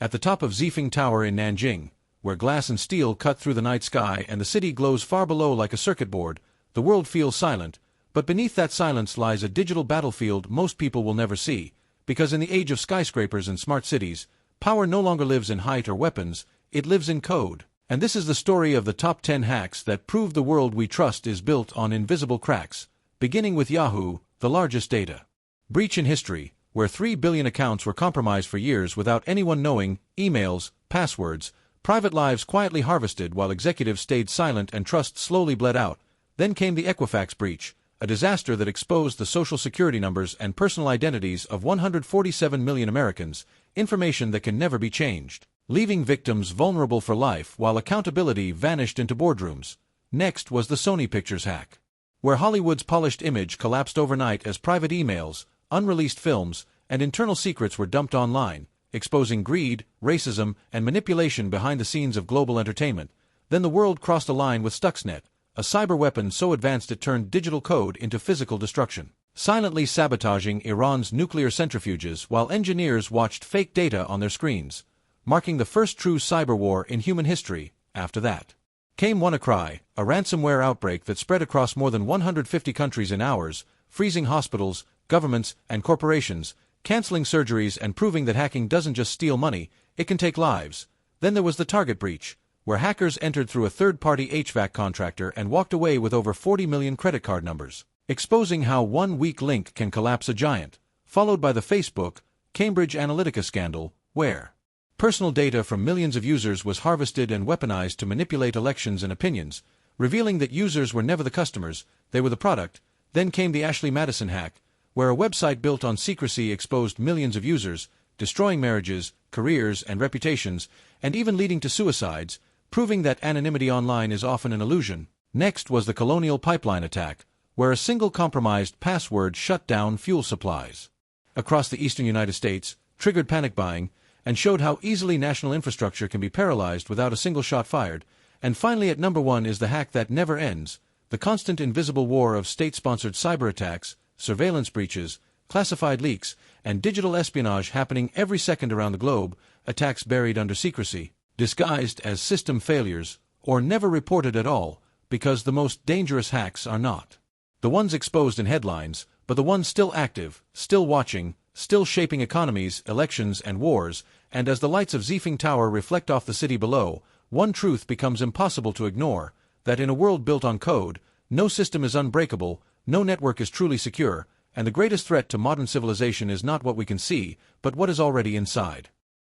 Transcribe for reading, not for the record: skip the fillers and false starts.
At the top of Zifeng Tower in Nanjing, where glass and steel cut through the night sky and the city glows far below like a circuit board, the world feels silent, but beneath that silence lies a digital battlefield most people will never see, because in the age of skyscrapers and smart cities, power no longer lives in height or weapons, it lives in code. And this is the story of the top 10 hacks that prove the world we trust is built on invisible cracks, beginning with Yahoo, the largest data breach in history, where 3 billion accounts were compromised for years without anyone knowing, emails, passwords, private lives quietly harvested while executives stayed silent and trust slowly bled out. Then came the Equifax breach, a disaster that exposed the social security numbers and personal identities of 147 million Americans, information that can never be changed, leaving victims vulnerable for life while accountability vanished into boardrooms. Next was the Sony Pictures hack, where Hollywood's polished image collapsed overnight as private emails, unreleased films, and internal secrets were dumped online, exposing greed, racism, and manipulation behind the scenes of global entertainment. Then the world crossed a line with Stuxnet, a cyber weapon so advanced it turned digital code into physical destruction, silently sabotaging Iran's nuclear centrifuges while engineers watched fake data on their screens, marking the first true cyber war in human history. After that came WannaCry, a ransomware outbreak that spread across more than 150 countries in hours, freezing hospitals, governments, and corporations, canceling surgeries and proving that hacking doesn't just steal money, it can take lives. Then there was the Target breach, where hackers entered through a third-party HVAC contractor and walked away with over 40 million credit card numbers, exposing how one weak link can collapse a giant, followed by the Facebook, Cambridge Analytica scandal, where personal data from millions of users was harvested and weaponized to manipulate elections and opinions, revealing that users were never the customers, they were the product. Then came the Ashley Madison hack, where a website built on secrecy exposed millions of users, destroying marriages, careers, and reputations, and even leading to suicides, proving that anonymity online is often an illusion. Next was the Colonial Pipeline attack, where a single compromised password shut down fuel supplies across the eastern United States, triggered panic buying, and showed how easily national infrastructure can be paralyzed without a single shot fired. And finally at number 1 is the hack that never ends, the constant invisible war of state-sponsored cyber attacks, surveillance breaches, classified leaks, and digital espionage happening every second around the globe, attacks buried under secrecy, disguised as system failures, or never reported at all, because the most dangerous hacks are not the ones exposed in headlines, but the ones still active, still watching, still shaping economies, elections, and wars. And as the lights of Zifeng Tower reflect off the city below, one truth becomes impossible to ignore, that in a world built on code, no system is unbreakable, no network is truly secure, and the greatest threat to modern civilization is not what we can see, but what is already inside.